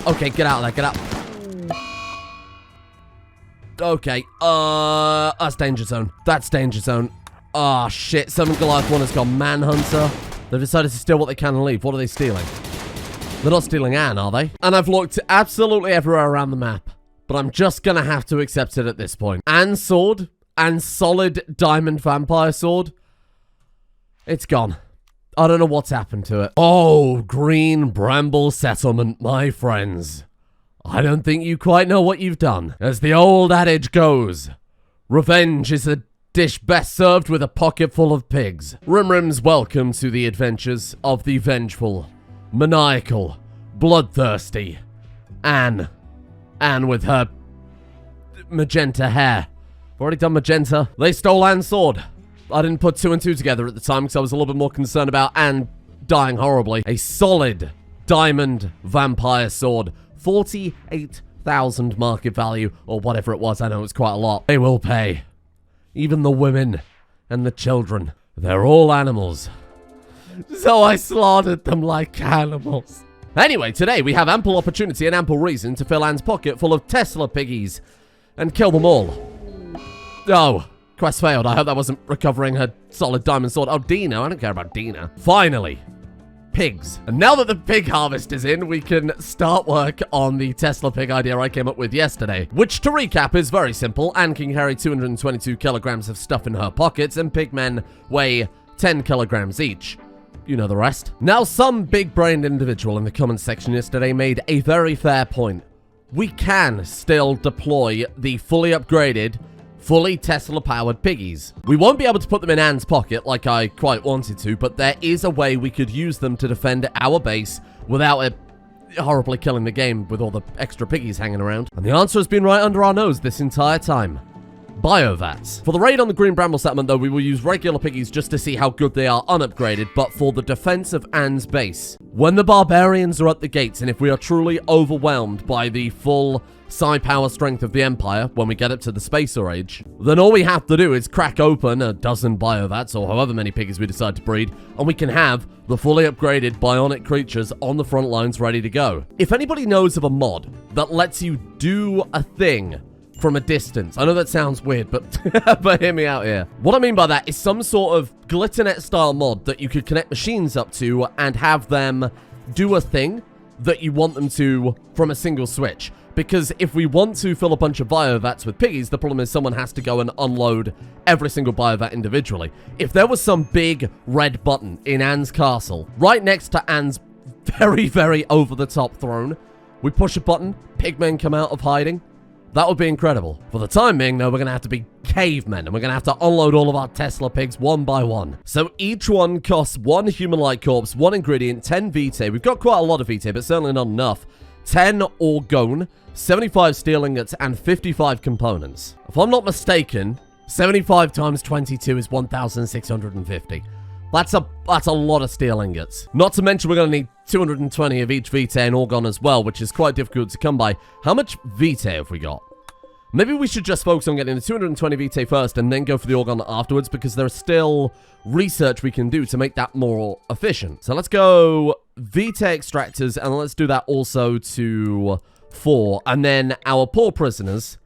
Okay, get out of there, get out. Okay, that's danger zone. That's danger zone. Ah, shit. 7 Goliath 1 has gone Manhunter. They've decided to steal what they can and leave. What are they stealing? They're not stealing Anne, are they? And I've looked absolutely everywhere around the map, but I'm just gonna have to accept it at this point. Anne's sword and solid diamond vampire sword. It's gone. I don't know what's happened to it. Oh, Green Bramble Settlement, my friends. I don't think you quite know what you've done. As the old adage goes, revenge is a dish best served with a pocket full of pigs. Rim's welcome to the adventures of the vengeful, maniacal, bloodthirsty Anne. Anne with her magenta hair. I've already done magenta. They stole Anne's sword. I didn't put 2 and 2 together at the time because I was a little bit more concerned about Anne dying horribly. A solid diamond vampire sword. 48,000 market value, or whatever it was. I know it's quite a lot. They will pay. Even the women and the children. They're all animals. So I slaughtered them like animals. Anyway, today we have ample opportunity and ample reason to fill Anne's pocket full of Tesla piggies and kill them all. Oh, quest failed. I hope that wasn't recovering her solid diamond sword. Oh, Dina. I don't care about Dina. Finally. Pigs. And now that the pig harvest is in, we can start work on the Tesla pig idea I came up with yesterday. Which, to recap, is very simple. Anne can carry 222 kilograms of stuff in her pockets, and pigmen weigh 10 kilograms each. You know the rest. Now, some big-brained individual in the comments section yesterday made a very fair point. We can still deploy the fully upgraded, fully Tesla-powered piggies. We won't be able to put them in Anne's pocket like I quite wanted to, but there is a way we could use them to defend our base without it horribly killing the game with all the extra piggies hanging around. And the answer has been right under our nose this entire time. Biovats. For the raid on the Green Bramble Settlement, though, we will use regular piggies just to see how good they are unupgraded, but for the defense of Anne's base. When the barbarians are at the gates, and if we are truly overwhelmed by the full psi power strength of the Empire when we get up to the Spacer Age, then all we have to do is crack open a dozen biovats, or however many piggies we decide to breed, and we can have the fully upgraded bionic creatures on the front lines ready to go. If anybody knows of a mod that lets you do a thing from a distance. I know that sounds weird, but but hear me out here. What I mean by that is some sort of Glitternet style mod that you could connect machines up to and have them do a thing that you want them to from a single switch. Because if we want to fill a bunch of biovats with piggies, the problem is someone has to go and unload every single biovat individually. If there was some big red button in Anne's castle, right next to Anne's very, very over-the-top throne, we push a button, pigmen come out of hiding, that would be incredible. For the time being, though, we're going to have to be cavemen, and we're going to have to unload all of our Tesla pigs one by one. So each one costs 1 human-like corpse, 1 ingredient, 10 vitae. We've got quite a lot of vitae, but certainly not enough. 10 orgone, 75 steel ingots, and 55 components. If I'm not mistaken, 75 times 22 is 1,650. That's a lot of steel ingots. Not to mention we're going to need 220 of each vitae and orgone as well, which is quite difficult to come by. How much vitae have we got? Maybe we should just focus on getting the 220 vitae first and then go for the orgone afterwards, because there's still research we can do to make that more efficient. So let's go vitae extractors, and let's do that also to 4. And then our poor prisoners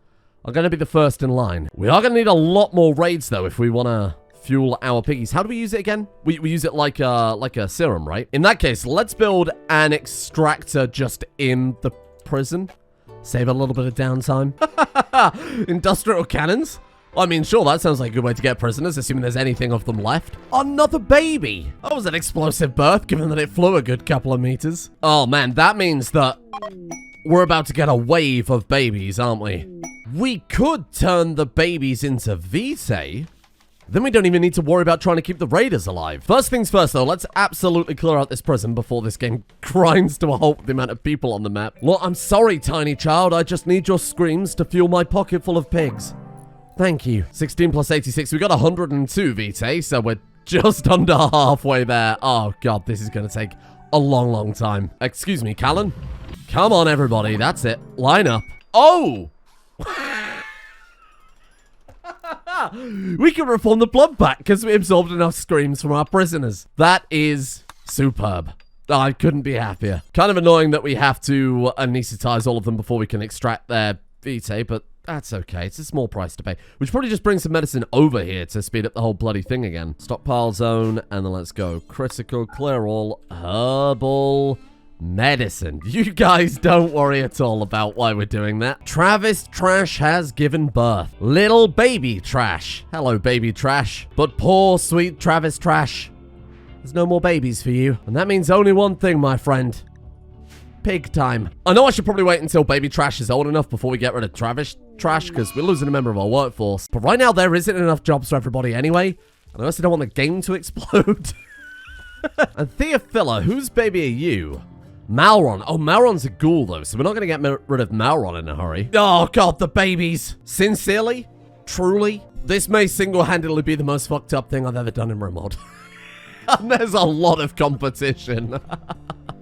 are going to be the first in line. We are going to need a lot more raids, though, if we want to fuel our piggies. How do we use it again? We use it like a serum, right? In that case, let's build an extractor just in the prison. Save a little bit of downtime. Industrial cannons? I mean, sure, that sounds like a good way to get prisoners, assuming there's anything of them left. Another baby! That was an explosive birth, given that it flew a good couple of meters. Oh man, that means that we're about to get a wave of babies, aren't we? We could turn the babies into vitae. Then we don't even need to worry about trying to keep the raiders alive. First things first, though, let's absolutely clear out this prison before this game grinds to a halt with the amount of people on the map. Look, I'm sorry, tiny child. I just need your screams to fuel my pocket full of pigs. Thank you. 16 plus 86. We got 102 vitae, so we're just under halfway there. Oh, God, this is going to take a long, long time. Excuse me, Callan. Come on, everybody. That's it. Line up. Oh! We can reform the blood back because we absorbed enough screams from our prisoners. That is superb. I couldn't be happier. Kind of annoying that we have to anesthetize all of them before we can extract their vitae, but that's okay. It's a small price to pay. We should probably just bring some medicine over here to speed up the whole bloody thing again. Stockpile zone, and then let's go. Critical, clear all, herbal, medicine. You guys don't worry at all about why we're doing that. Travis Trash has given birth. Little baby Trash. Hello, baby Trash. But poor, sweet Travis Trash. There's no more babies for you. And that means only one thing, my friend. Pig time. I know I should probably wait until baby Trash is old enough before we get rid of Travis Trash, because we're losing a member of our workforce. But right now, there isn't enough jobs for everybody anyway. And I also don't want the game to explode. And Theophila, whose baby are you? Malron. Oh, Malron's a ghoul, though, so we're not going to get rid of Malron in a hurry. Oh, God, the babies. Sincerely? Truly? This may single-handedly be the most fucked up thing I've ever done in Rimworld. And there's a lot of competition.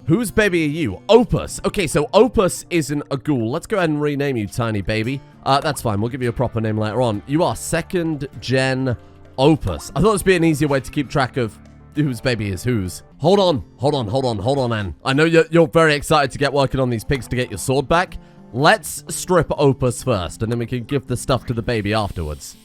Whose baby are you? Opus. Okay, so Opus isn't a ghoul. Let's go ahead and rename you, tiny baby. That's fine. We'll give you a proper name later on. You are 2nd gen Opus. I thought this would be an easier way to keep track of whose baby is whose. Hold on, Anne. I know you're very excited to get working on these pigs to get your sword back. Let's strip Opus first, and then we can give the stuff to the baby afterwards.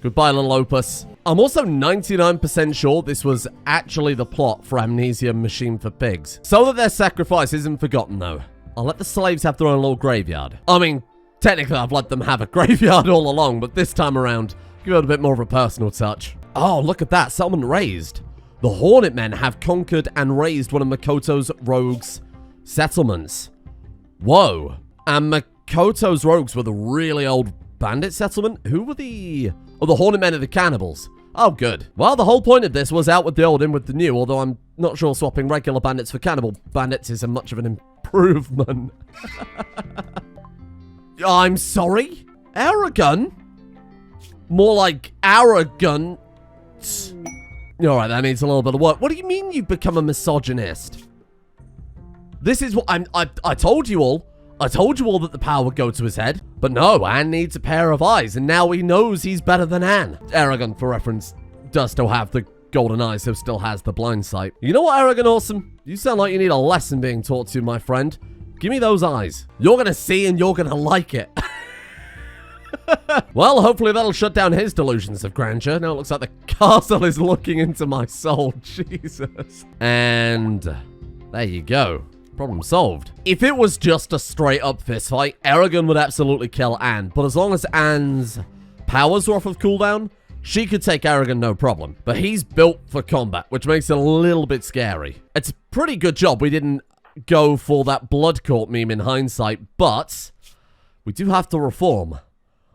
Goodbye, little Opus. I'm also 99% sure this was actually the plot for Amnesia Machine for Pigs. So that their sacrifice isn't forgotten, though. I'll let the slaves have their own little graveyard. I mean, technically I've let them have a graveyard all along, but this time around, give it a bit more of a personal touch. Oh, look at that. Settlement raised. The Hornet Men have conquered and raised one of Makoto's rogues' settlements. Whoa. And Makoto's rogues were the really old bandit settlement? Who were the... Oh, the Hornet Men are the cannibals. Oh, good. Well, the whole point of this was out with the old, in with the new, although I'm not sure swapping regular bandits for cannibal bandits isn't much of an improvement. I'm sorry? Arrogant? More like arrogant. Alright, that needs a little bit of work. What do you mean you've become a misogynist? This is what I told you all. I told you all that the power would go to his head. But no, Anne needs a pair of eyes, and now he knows he's better than Anne. Arrogant, for reference, does still have the golden eyes, so still has the blind sight. You know what, Arrogant Awesome? You sound like you need a lesson being taught to you, my friend. Give me those eyes. You're gonna see and you're gonna like it. Well, hopefully that'll shut down his delusions of grandeur. Now it looks like the castle is looking into my soul. Jesus. And there you go. Problem solved. If it was just a straight up fist fight, Aragon would absolutely kill Anne. But as long as Anne's powers were off of cooldown, she could take Aragon no problem. But he's built for combat, which makes it a little bit scary. It's a pretty good job we didn't go for that blood court meme in hindsight, but we do have to reform.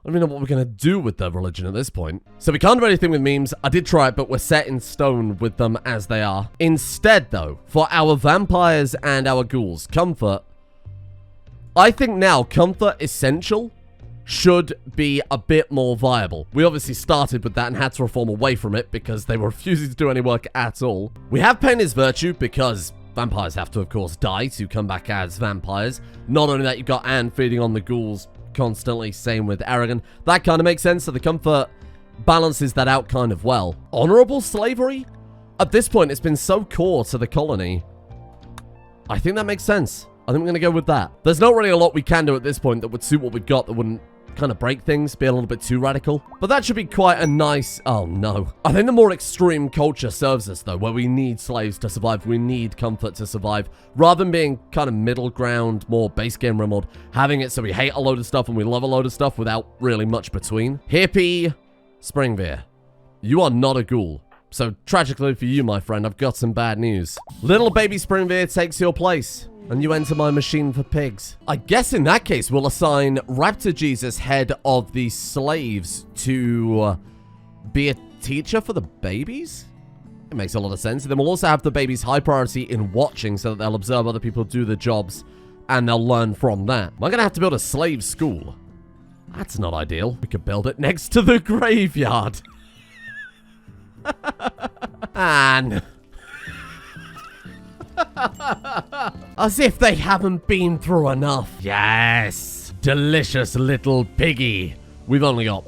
I don't even know what we're going to do with the religion at this point. So we can't do anything with memes. I did try it, but we're set in stone with them as they are. Instead, though, for our vampires and our ghouls, comfort. I think now comfort essential should be a bit more viable. We obviously started with that and had to reform away from it because they were refusing to do any work at all. We have pain is virtue because vampires have to, of course, die to come back as vampires. Not only that, you've got Anne feeding on the ghouls constantly, same with Aragon. That kind of makes sense, so the comfort balances that out kind of well. Honorable slavery? At this point, it's been so core to the colony. I think that makes sense. I think we're going to go with that. There's not really a lot we can do at this point that would suit what we've got that wouldn't kind of break things, be a little bit too radical. But that should be quite a nice... Oh, no. I think the more extreme culture serves us, though, where we need slaves to survive, we need comfort to survive, rather than being kind of middle ground, more base game Rimworld, having it so we hate a load of stuff and we love a load of stuff without really much between. Hippie Springveer, you are not a ghoul. So, tragically for you, my friend, I've got some bad news. Little baby Springveer takes your place, and you enter my machine for pigs. I guess in that case, we'll assign Raptor Jesus, head of the slaves, to be a teacher for the babies? It makes a lot of sense. And then we'll also have the babies high priority in watching so that they'll observe other people do the jobs, and they'll learn from that. Am I going to have to build a slave school? That's not ideal. We could build it next to the graveyard. And... as if they haven't been through enough. Yes. Delicious little piggy. We've only got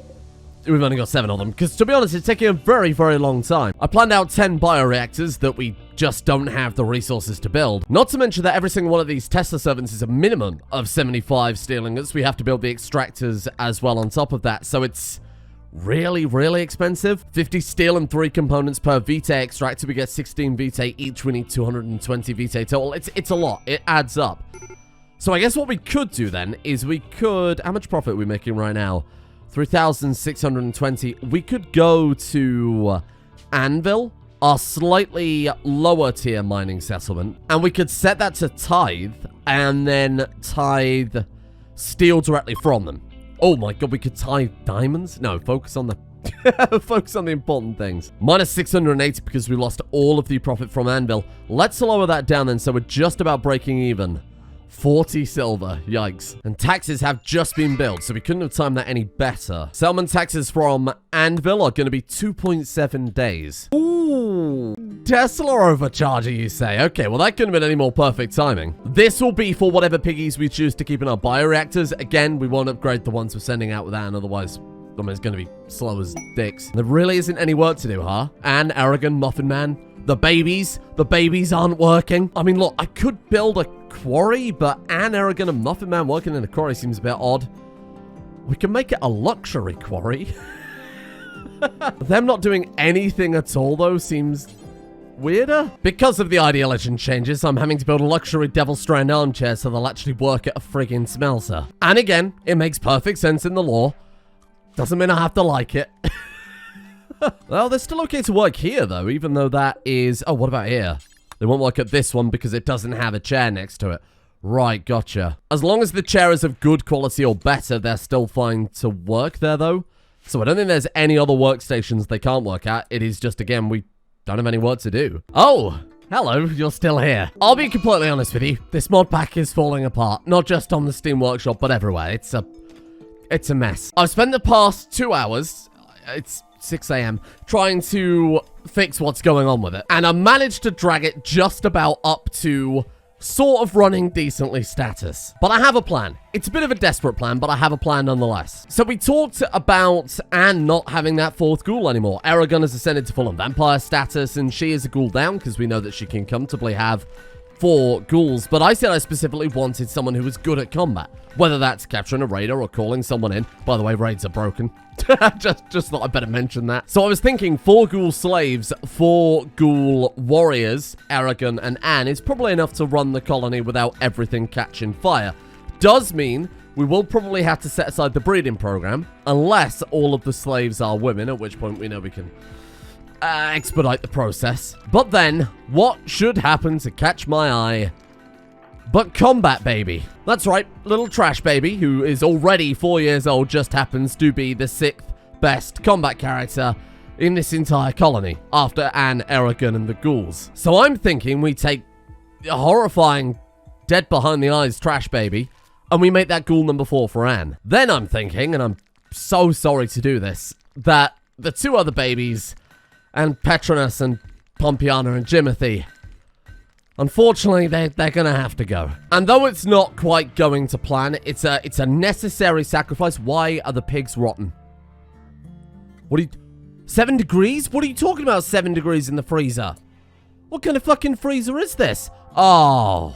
we've only got 7 of them. Because, to be honest, it's taking a very, very long time. I planned out 10 bioreactors that we just don't have the resources to build. Not to mention that every single one of these Tesla servants is a minimum of 75 steel ingots. We have to build the extractors as well on top of that. So it's really, really expensive. 50 steel and 3 components per Vitae extractor. We get 16 Vitae each. We need 220 Vitae total. It's a lot. It adds up. So I guess what we could do then is we could... How much profit are we making right now? 3,620. We could go to Anvil, our slightly lower tier mining settlement, and we could set that to tithe and then tithe steel directly from them. Oh my god, we could tithe diamonds? No, focus on the focus on the important things. Minus 680 because we lost all of the profit from Anvil. Let's lower that down then, so we're just about breaking even. 40 silver. Yikes. And taxes have just been billed, so we couldn't have timed that any better. Settlement taxes from Anvil are going to be 2.7 days. Ooh. Tesla overcharger, you say? Okay, well, that couldn't have been any more perfect timing. This will be for whatever piggies we choose to keep in our bioreactors. Again, we won't upgrade the ones we're sending out with Anne, otherwise... I mean, it's going to be slow as dicks. There really isn't any work to do, huh? Anne, Aragon, Muffin Man. The babies aren't working. I mean, look, I could build a quarry, but Anne, Aragon, and Muffin Man working in a quarry seems a bit odd. We can make it a luxury quarry. Them not doing anything at all, though, seems weirder. Because of the Idea Legend changes, I'm having to build a luxury Devil Strand armchair so they'll actually work at a friggin' smelter. And again, it makes perfect sense in the lore. Doesn't mean I have to like it. Well, they're still okay to work here, though, even though that is... Oh, what about here? They won't work at this one because it doesn't have a chair next to it. Right, gotcha. As long as the chair is of good quality or better, they're still fine to work there, though. So I don't think there's any other workstations they can't work at. It is just, again, we don't have any work to do. Oh, hello, you're still here. I'll be completely honest with you. This mod pack is falling apart. Not just on the Steam Workshop, but everywhere. It's a mess. I've spent the past 2 hours... It's 6 a.m. trying to fix what's going on with it. And I managed to drag it just about up to sort of running decently status. But I have a plan. It's a bit of a desperate plan, but I have a plan nonetheless. So we talked about Anne not having that 4th ghoul anymore. Aragon has ascended to full-on vampire status, and she is a ghoul down because we know that she can comfortably have 4 ghouls. But I said I specifically wanted someone who was good at combat. Whether that's capturing a raider or calling someone in. By the way, raids are broken. just thought I'd better mention that. So I was thinking 4 ghoul slaves, 4 ghoul warriors, Aragon and Anne is probably enough to run the colony without everything catching fire. Does mean we will probably have to set aside the breeding program, unless all of the slaves are women, at which point we know we can expedite the process. But then, what should happen to catch my eye but Combat Baby? That's right, little Trash Baby, who is already 4 years old, just happens to be the 6th best combat character in this entire colony, after Anne, Aragon, and the ghouls. So I'm thinking we take a horrifying, dead behind the eyes Trash Baby, and we make that ghoul number 4 for Anne. Then I'm thinking, and I'm so sorry to do this, that the 2 other babies, and Petronus and Pompiana and Jimothy, unfortunately, they're going to have to go. And though it's not quite going to plan, it's a necessary sacrifice. Why are the pigs rotten? What are you... 7 degrees? What are you talking about, 7 degrees in the freezer? What kind of fucking freezer is this? Oh.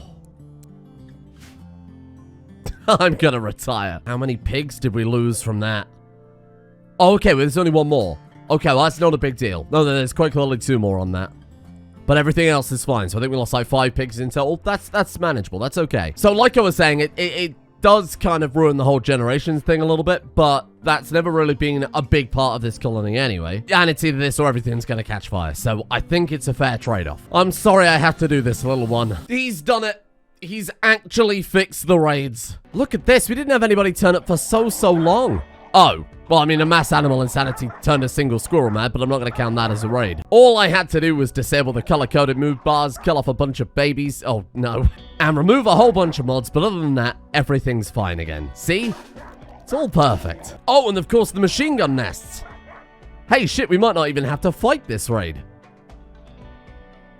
I'm going to retire. How many pigs did we lose from that? Oh, okay, well, there's only 1 more. Okay, well, that's not a big deal. No, there's quite clearly 2 more on that. But everything else is fine. So I think we lost like 5 pigs in total. That's manageable. That's okay. So like I was saying, it does kind of ruin the whole generations thing a little bit, but that's never really been a big part of this colony anyway. And it's either this or everything's going to catch fire. So I think it's a fair trade-off. I'm sorry I have to do this, little one. He's done it. He's actually fixed the raids. Look at this. We didn't have anybody turn up for so long. Oh. Well, I mean, a mass animal insanity turned a single squirrel mad, but I'm not going to count that as a raid. All I had to do was disable the color-coded move bars, kill off a bunch of babies, oh no, and remove a whole bunch of mods, but other than that, everything's fine again. See? It's all perfect. Oh, and of course, the machine gun nests. Hey, shit, we might not even have to fight this raid.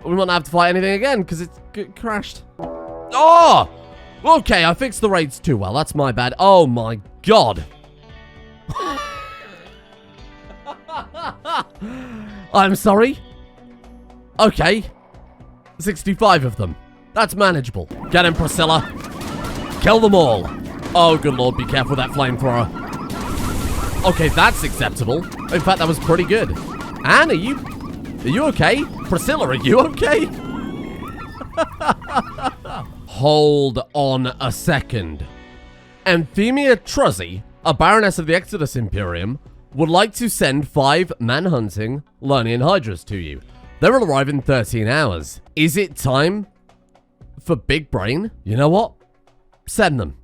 We might not have to fight anything again, because it crashed. Oh! Okay, I fixed the raids too well. That's my bad. Oh my god. I'm sorry? Okay. 65 of them. That's manageable. Get him, Priscilla. Kill them all. Oh, good lord, be careful with that flamethrower. Okay, that's acceptable. In fact, that was pretty good. Anne, are you okay? Priscilla, are you okay? Hold on a second. Anthemia Truzzy, a baroness of the Exodus Imperium, would like to send 5 man-hunting Lernian Hydras to you. They will arrive in 13 hours. Is it time for Big Brain? You know what? Send them.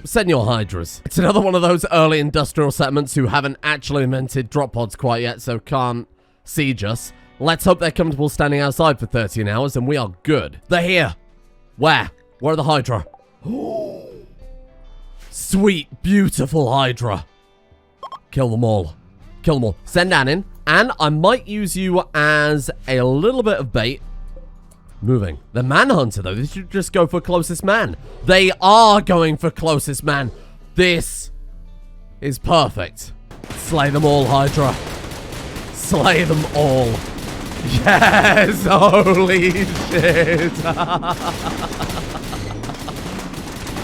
Send your Hydras. It's another one of those early industrial settlements who haven't actually invented drop pods quite yet, so can't siege us. Let's hope they're comfortable standing outside for 13 hours, and we are good. They're here. Where? Where are the Hydra? Sweet, beautiful Hydra. Kill them all. Kill them all. Send Anne in. And I might use you as a little bit of bait. Moving. The Manhunter, though, they should just go for closest man. They are going for closest man. This is perfect. Slay them all, Hydra. Slay them all. Yes! Holy shit!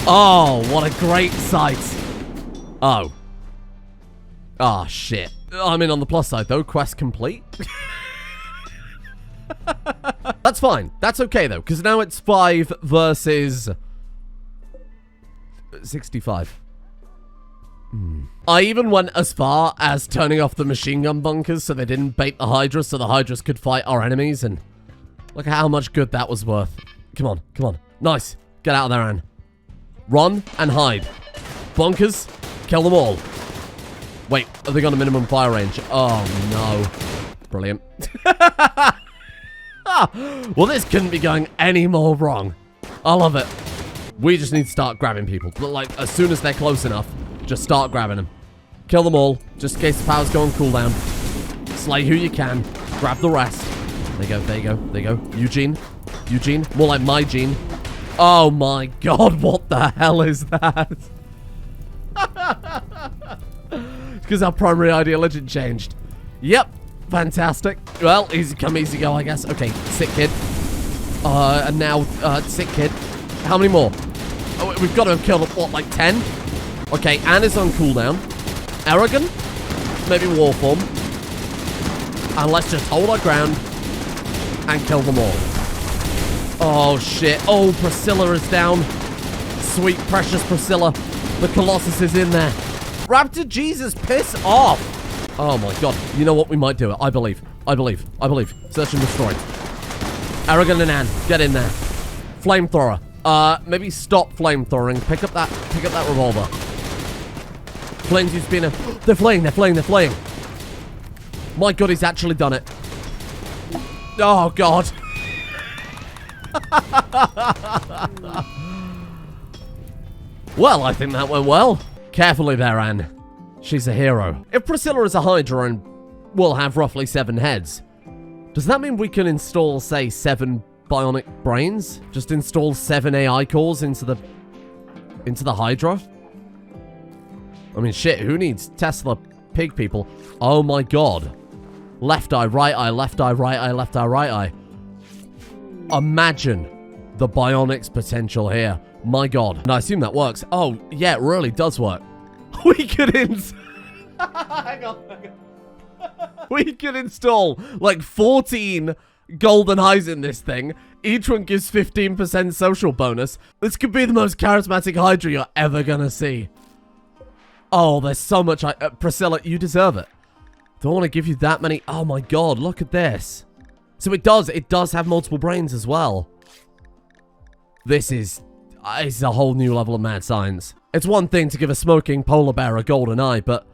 Oh, what a great sight. Oh. Oh, shit. I'm in on the plus side, though. Quest complete. That's fine. That's okay, though, because now it's 5 versus 65. I even went as far as turning off the machine gun bunkers so they didn't bait the Hydras so the Hydras could fight our enemies, and look at how much good that was worth. Come on, come on. Nice. Get out of there, Anne. Run and hide. Bunkers, kill them all. Wait, have they got a minimum fire range? Oh, no. Brilliant. Well, this couldn't be going any more wrong. I love it. We just need to start grabbing people. But, like, as soon as they're close enough, just start grabbing them. Kill them all, just in case the powers go on cooldown. Slay who you can. Grab the rest. There you go, there you go, there you go. Eugene. Eugene. More like my Gene. Oh, my God. What the hell is that? Because our primary ideology changed. Yep. Fantastic. Well, easy come, easy go, I guess. Okay, sick kid. And now, sick kid. How many more? Oh, we've got to have killed, what, like 10? Okay, Anne is on cooldown. Arrogant? Maybe Warform. And let's just hold our ground and kill them all. Oh, shit. Oh, Priscilla is down. Sweet, precious Priscilla. The Colossus is in there. Raptor Jesus, piss off. Oh my god. You know what? We might do it. I believe. I believe. I believe. Search and destroy. Arrogant and Anne. Get in there. Flamethrower. Maybe stop flamethrowing. Pick up that revolver. Flames use being a... They're fleeing. They're fleeing. They're fleeing. My god, he's actually done it. Oh god. Well, I think that went well. Carefully there, Anne. She's a hero. If Priscilla is a Hydra and will have roughly 7 heads, does that mean we can install, say, 7 bionic brains? Just install 7 AI cores into the Hydra? I mean, shit, who needs Tesla pig people? Oh my god. Left eye, right eye, left eye, right eye, left eye, right eye. Imagine the bionics potential here. My god. And I assume that works. Oh, yeah, it really does work. We could hang on. We could install like 14 golden eyes in this thing. Each one gives 15% social bonus. This could be the most charismatic Hydra you're ever gonna see. Oh, there's so much. Priscilla, you deserve it. Don't want to give you that many. Oh my god, look at this. So it does have multiple brains as well. This is a whole new level of mad science. It's one thing to give a smoking polar bear a golden eye, but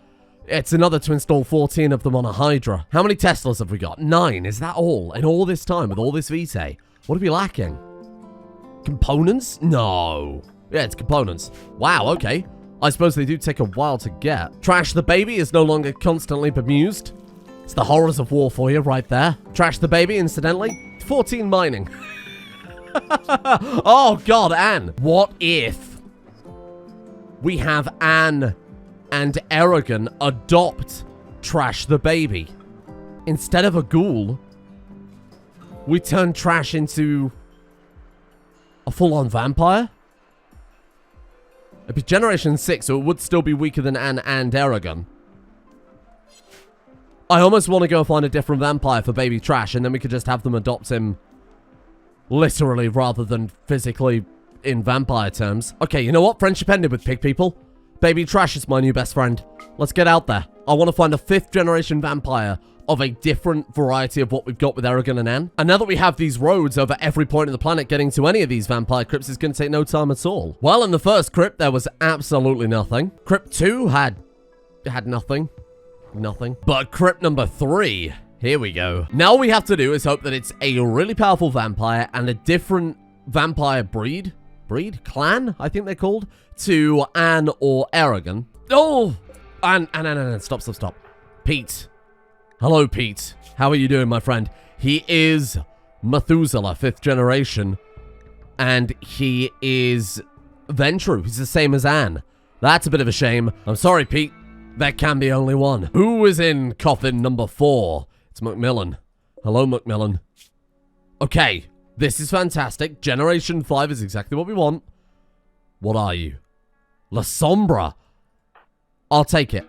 it's another to install 14 of them on a Hydra. How many Teslas have we got? 9. Is that all? In all this time, with all this vitae? What are we lacking? Components? No. Yeah, it's components. Wow, okay. I suppose they do take a while to get. Trash the baby is no longer constantly bemused. It's the horrors of war for you right there. Trash the baby, incidentally. 14 mining. Oh, God, Anne. What if we have Anne and Arrogant adopt Trash the baby? instead of a ghoul, we turn Trash into a full-on vampire? It'd be Generation 6, so it would still be weaker than Anne and Aragon. I almost want to go find a different vampire for baby Trash, and then we could just have them adopt him literally rather than physically in vampire terms. Okay, you know what? Friendship ended with pig people. Baby Trash is my new best friend. Let's get out there. I want to find a 5th generation vampire of a different variety of what we've got with Aragon and Anne. And now that we have these roads over every point of the planet, getting to any of these vampire crypts is going to take no time at all. Well, in the first crypt, there was absolutely nothing. Crypt 2 had nothing. Nothing. But crypt number 3, here we go. Now all we have to do is hope that it's a really powerful vampire and a different vampire breed, clan, I think they're called, to Anne or Aragon. Oh! Anne, stop. Pete. Hello, Pete. How are you doing, my friend? He is Methuselah, 5th generation, and he is Ventrue. He's the same as Anne. That's a bit of a shame. I'm sorry, Pete. There can be only one. Who is in coffin number 4? It's Macmillan. Hello, Macmillan. Okay, this is fantastic. Generation 5 is exactly what we want. What are you? La Sombra. I'll take it.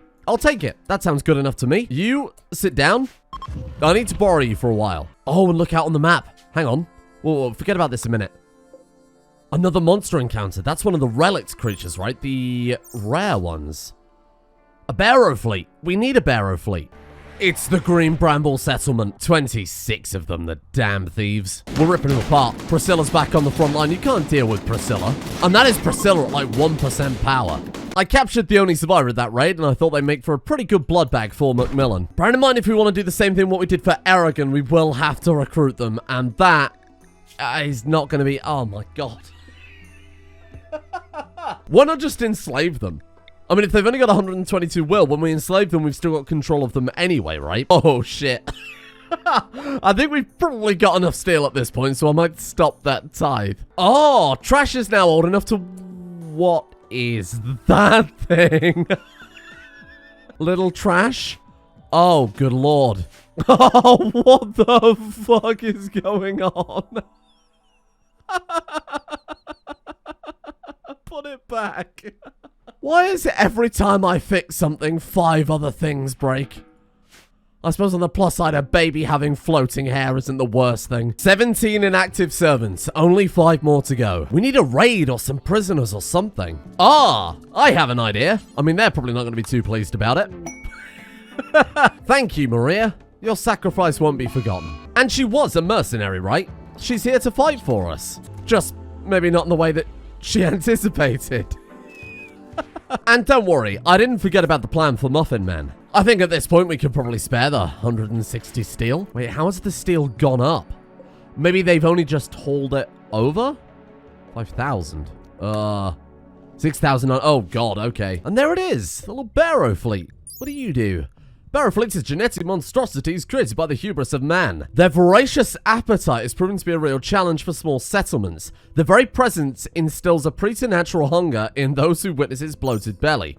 That sounds good enough to me. You sit down. I need to borrow you for a while. Oh, and look out on the map. Hang on. Whoa, forget about this a minute. Another monster encounter. That's one of the relics creatures, right? The rare ones. A barrow fleet. We need a barrow fleet. It's the Green Bramble Settlement. 26 of them, the damn thieves. We're ripping them apart. Priscilla's back on the front line. You can't deal with Priscilla. And that is Priscilla at like 1% power. I captured the only survivor of that raid, and I thought they'd make for a pretty good blood bag for Macmillan. Bear in mind, if we want to do the same thing what we did for Aragon, we will have to recruit them, and that is not going to be... Oh my god. Why not just enslave them? I mean, if they've only got 122 will, when we enslave them, we've still got control of them anyway, right? Oh, shit. I think we've probably got enough steel at this point, so I might stop that tithe. Oh, Trash is now old enough to... What is that thing? Little Trash? Oh, good lord. Oh, what the fuck is going on? Put it back. Why is it every time I fix something, 5 other things break? I suppose on the plus side, a baby having floating hair isn't the worst thing. 17 inactive servants, only 5 more to go. We need a raid or some prisoners or something. Ah, I have an idea. I mean, they're probably not going to be too pleased about it. Thank you, Maria. Your sacrifice won't be forgotten. And she was a mercenary, right? She's here to fight for us. Just maybe not in the way that she anticipated. And don't worry, I didn't forget about the plan for Muffin Man. I think at this point we could probably spare the 160 steel. Wait, how has the steel gone up? Maybe they've only just hauled it over? 5,000. 6,000. Oh god, okay. And there it is, the little barrow fleet. What do you do? Barrow fleets are genetic monstrosities created by the hubris of man. Their voracious appetite is proven to be a real challenge for small settlements. Their very presence instills a preternatural hunger in those who witness its bloated belly.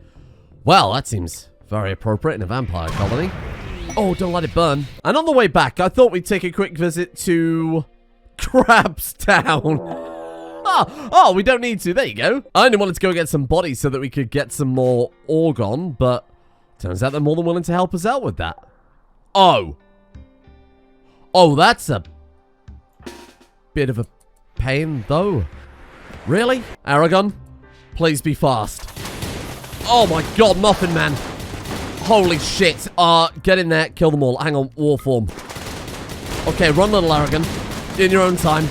Well, that seems very appropriate in a vampire colony. Oh, don't let it burn. And on the way back, I thought we'd take a quick visit to... Crabstown. Oh, we don't need to. There you go. I only wanted to go get some bodies so that we could get some more orgon, but... Turns out they're more than willing to help us out with that. Oh. Oh, that's a bit of a pain, though. Really? Aragon? Please be fast. Oh my god, Muffin Man. Holy shit. Get in there. Kill them all. Hang on. War form. Okay, run, little Aragon. In your own time.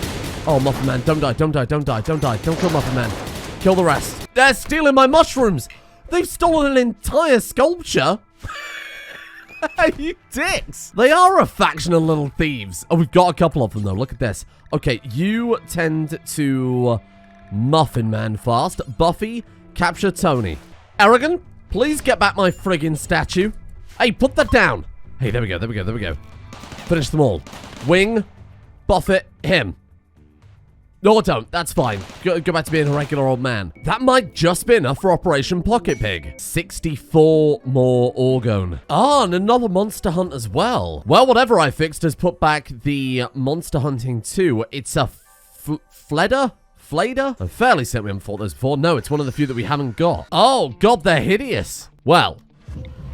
Oh, Muffin Man. Don't die. Don't die. Don't die. Don't die. Don't kill Muffin Man. Kill the rest. They're stealing my mushrooms. They've stolen an entire sculpture. You dicks. They are a faction of little thieves. Oh, we've got a couple of them, though. Look at this. Okay, you tend to Muffin Man fast. Buffy, capture Tony. Aragon, please get back my friggin' statue. Hey, put that down. Hey, there we go. There we go. There we go. Finish them all. Wing, Buffett, him. No, don't. That's fine. Go back to being a regular old man. That might just be enough for Operation Pocket Pig. 64 more orgone. Ah, and another monster hunt as well. Well, whatever I fixed has put back the monster hunting 2. It's a Flader? I'm fairly certain we haven't fought those before. No, it's one of the few that we haven't got. Oh, God, they're hideous. Well,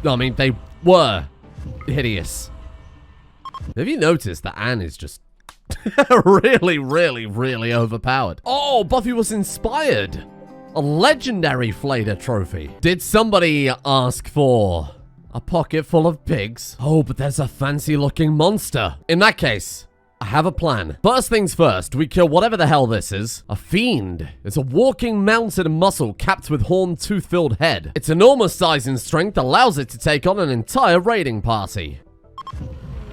I mean, they were hideous. Have you noticed that Anne is just really, really, really overpowered? Oh, Buffy was inspired. A legendary Flader trophy. Did somebody ask for a pocket full of pigs? Oh, but there's a fancy looking monster. In that case, I have a plan. First things first, we kill whatever the hell this is. A fiend. It's a walking mountain muscle capped with horned, tooth-filled head. Its enormous size and strength allows it to take on an entire raiding party.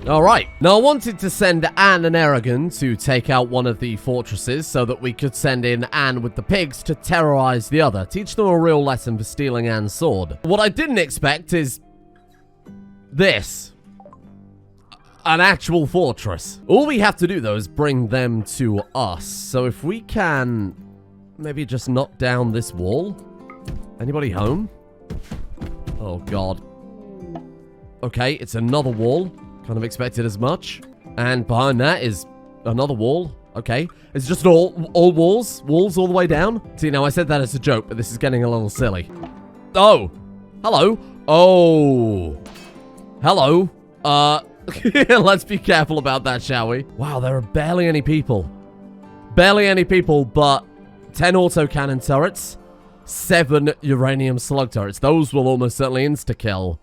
Alright, now I wanted to send Anne and Aragon to take out one of the fortresses so that we could send in Anne with the pigs to terrorize the other, teach them a real lesson for stealing Anne's sword. What I didn't expect is this. An actual fortress. All we have to do, though, is bring them to us. So if we can maybe just knock down this wall. Anybody home? Oh, God. Okay, it's another wall. Kind of expected as much. And behind that is another wall. Okay. It's just all walls. Walls all the way down. See, now I said that as a joke, but this is getting a little silly. Oh. Hello. Oh. Hello. Let's be careful about that, shall we? Wow, there are barely any people. Barely any people, but 10 autocannon turrets. 7 uranium slug turrets. Those will almost certainly insta-kill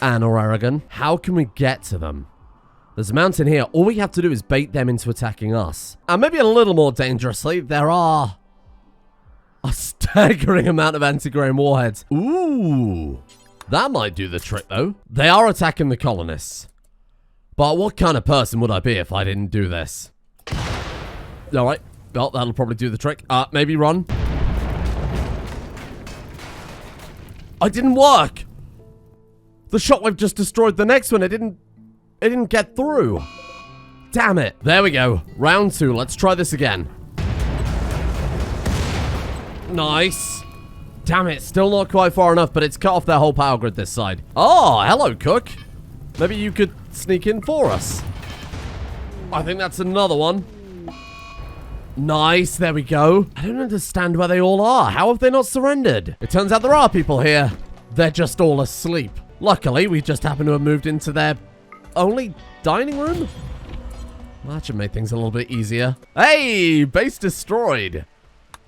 Anne or Aragon. How can we get to them? There's a mountain here. All we have to do is bait them into attacking us. And maybe a little more dangerously, there are a staggering amount of anti-grain warheads. Ooh. That might do the trick, though. They are attacking the colonists. But what kind of person would I be if I didn't do this? Alright. Well, that'll probably do the trick. Maybe run. It didn't work! The shockwave just destroyed the next one. It didn't get through. Damn it. There we go. Round 2. Let's try this again. Nice. Damn it. Still not quite far enough, but it's cut off their whole power grid this side. Oh, hello, Cook. Maybe you could sneak in for us. I think that's another one. Nice. There we go. I don't understand where they all are. How have they not surrendered? It turns out there are people here. They're just all asleep. Luckily, we just happen to have moved into their only dining room. Well, that should make things a little bit easier. Hey, base destroyed.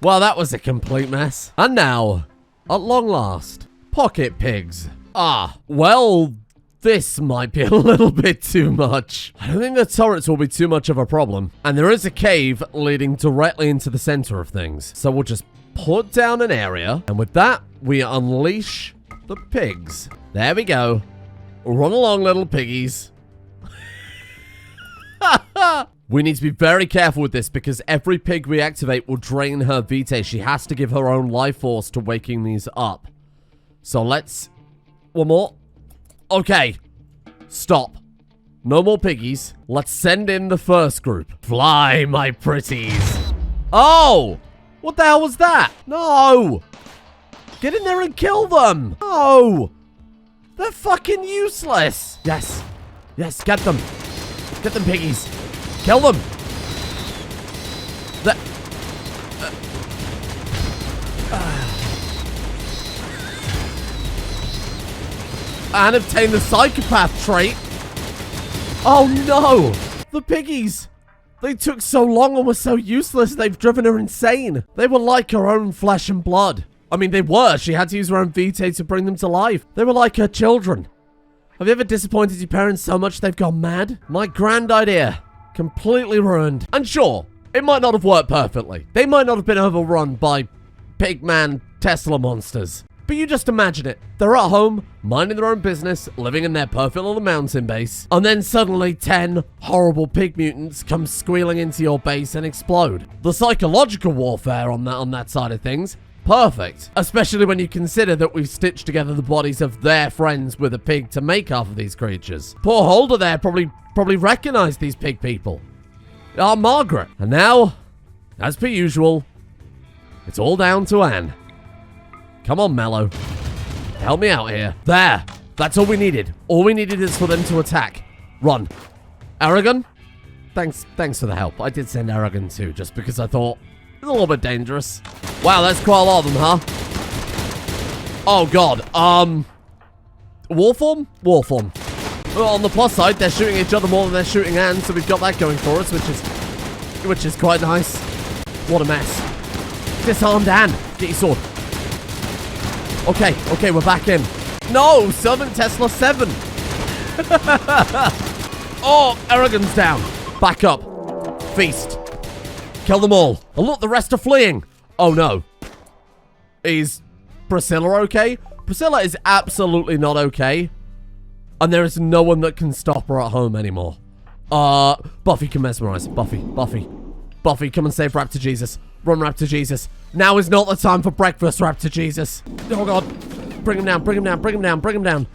Well, that was a complete mess. And now, at long last, pocket pigs. Ah, well, this might be a little bit too much. I don't think the turrets will be too much of a problem. And there is a cave leading directly into the center of things. So we'll just put down an area. And with that, we unleash the pigs. There we go. Run along, little piggies. We need to be very careful with this because every pig we activate will drain her vitae. She has to give her own life force to waking these up. So let's... One more. Okay. Stop. No more piggies. Let's send in the first group. Fly, my pretties. Oh! What the hell was that? No! Get in there and kill them! No! They're fucking useless! Yes. Yes, get them. Get them, piggies. Kill them. And obtain the psychopath trait. Oh no! The piggies! They took so long and were so useless, they've driven her insane. They were like her own flesh and blood. I mean, they were. She had to use her own vitae to bring them to life. They were like her children. Have you ever disappointed your parents so much they've gone mad? My grand idea. Completely ruined. And sure, it might not have worked perfectly. They might not have been overrun by pigman Tesla monsters. But you just imagine it. They're at home, minding their own business, living in their perfect little mountain base. And then suddenly 10 horrible pig mutants come squealing into your base and explode. The psychological warfare on that side of things, perfect. Especially when you consider that we've stitched together the bodies of their friends with a pig to make half of these creatures. Poor Holder there probably recognized these pig people. Margaret. And now As per usual, it's all down to Anne. Come on, Mello. Help me out here. There. That's all we needed. All we needed is for them to attack. Run. Aragon? Thanks for the help. I did send Aragon too, just because I thought it's a little bit dangerous. Wow, that's quite a lot of them, huh? Oh, God. Warform? Warform. Well, on the plus side, they're shooting each other more than they're shooting Anne, so we've got that going for us, which is quite nice. What a mess. Disarmed Anne. Get your sword. Okay, we're back in. No, Servant Tesla 7. Oh, Aragon's down. Back up. Feast. Kill them all. And look, the rest are fleeing. Oh, no. Is Priscilla okay? Priscilla is absolutely not okay. And there is no one that can stop her at home anymore. Buffy can mesmerize. Buffy, come and save Raptor Jesus. Run, Raptor Jesus. Now is not the time for breakfast, Raptor Jesus. Oh, God. Bring him down.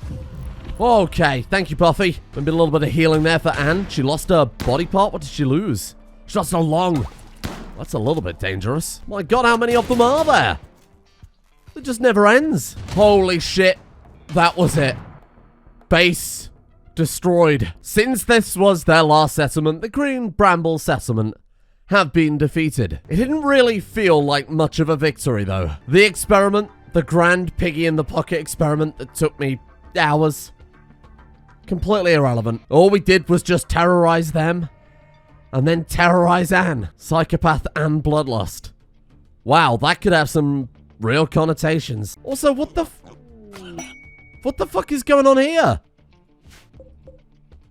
Okay, thank you, Buffy. Maybe a little bit of healing there for Anne. She lost her body part. What did she lose? She lost her lung. That's a little bit dangerous. My God, how many of them are there? It just never ends. Holy shit. That was it. Base destroyed. Since this was their last settlement, the Green Bramble settlement have been defeated. It didn't really feel like much of a victory, though. The experiment, the grand piggy in the pocket experiment that took me hours, completely irrelevant. All we did was just terrorize them and then terrorize Anne. Psychopath and bloodlust. Wow, that could have some real connotations. Also, what the fuck is going on here?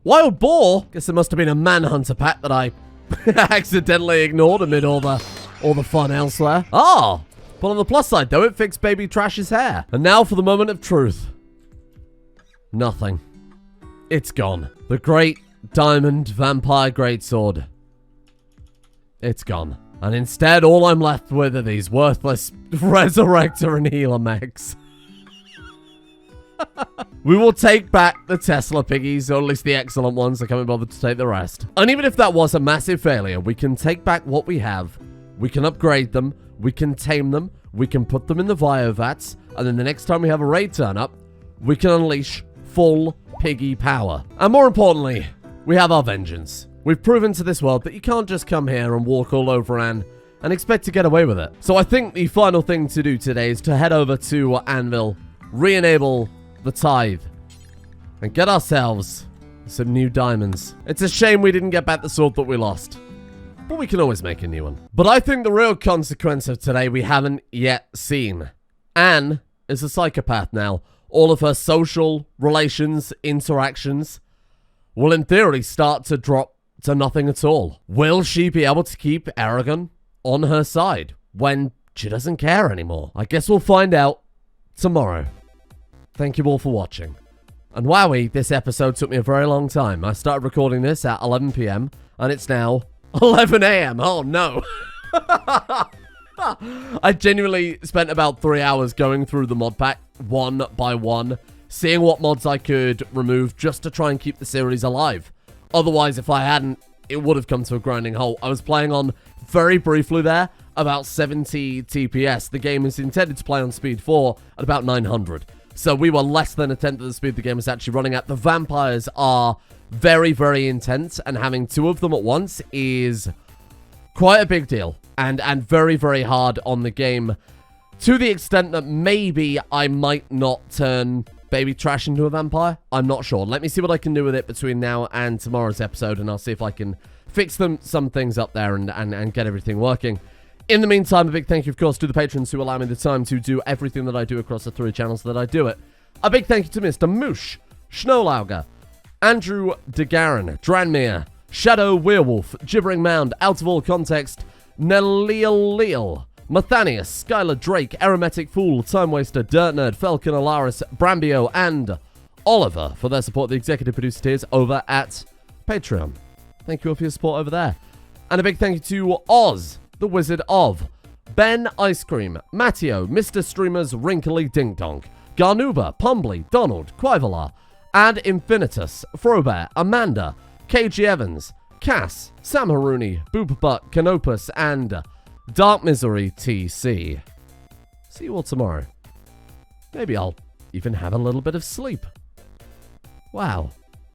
Wild boar? Guess it must have been a manhunter pack that I accidentally ignored amid all the fun elsewhere. Ah! But on the plus side, though, it fixed Baby Trash's hair. And now for the moment of truth. Nothing. It's gone. The great diamond vampire greatsword. It's gone. And instead, all I'm left with are these worthless resurrector and healer mechs. We will take back the Tesla piggies, or at least the excellent ones. I can't bother to take the rest. And even if that was a massive failure, we can take back what we have. We can upgrade them. We can tame them. We can put them in the Viovats. And then the next time we have a raid turn up, we can unleash full piggy power. And more importantly, we have our vengeance. We've proven to this world that you can't just come here and walk all over Anne and expect to get away with it. So I think the final thing to do today is to head over to Anvil, re-enable the tithe, and get ourselves some new diamonds. It's a shame we didn't get back the sword that we lost, but we can always make a new one. But I think the real consequence of today we haven't yet seen. Anne is a psychopath now. All of her social relations, interactions will in theory start to drop to nothing at all. Will she be able to keep Aragon on her side when she doesn't care anymore? I guess we'll find out tomorrow. Thank you all for watching. And wowie, this episode took me a very long time. I started recording this at 11 PM, and it's now 11 AM. Oh, no. I genuinely spent about 3 hours going through the mod pack, one by one, seeing what mods I could remove just to try and keep the series alive. Otherwise, if I hadn't, it would have come to a grinding halt. I was playing on, very briefly there, about 70 TPS. The game is intended to play on speed 4 at about 900. So we were less than a tenth of the speed the game is actually running at. The vampires are very, very intense, and having two of them at once is quite a big deal. And very, very hard on the game, to the extent that maybe I might not turn Baby Trash into a vampire. I'm not sure. Let me see what I can do with it between now and tomorrow's episode, and I'll see if I can fix some things up there and get everything working. In the meantime, a big thank you, of course, to the patrons who allow me the time to do everything that I do across the 3 channels that I do it. A big thank you to Mr. Moosh, Schnolauger, Andrew DeGaran, Dranmere, Shadow Werewolf, Gibbering Mound, Out of All Context, Neleel, Mathanius, Skylar Drake, Aromatic Fool, Time Waster, Dirt Nerd, Falcon Alaris, Brambio, and Oliver for their support, the executive producer tiers over at Patreon. Thank you all for your support over there. And a big thank you to Oz, the Wizard of, Ben Ice Cream, Matteo, Mr. Streamer's Wrinkly Dink Donk, Garnuba, Pumbly, Donald, Quivalar, Ad Infinitus, Frobear, Amanda, KG Evans, Cass, Sam Haruni, Boopbutt, Canopus, and Dark Misery TC. See you all tomorrow. Maybe I'll even have a little bit of sleep. Wow.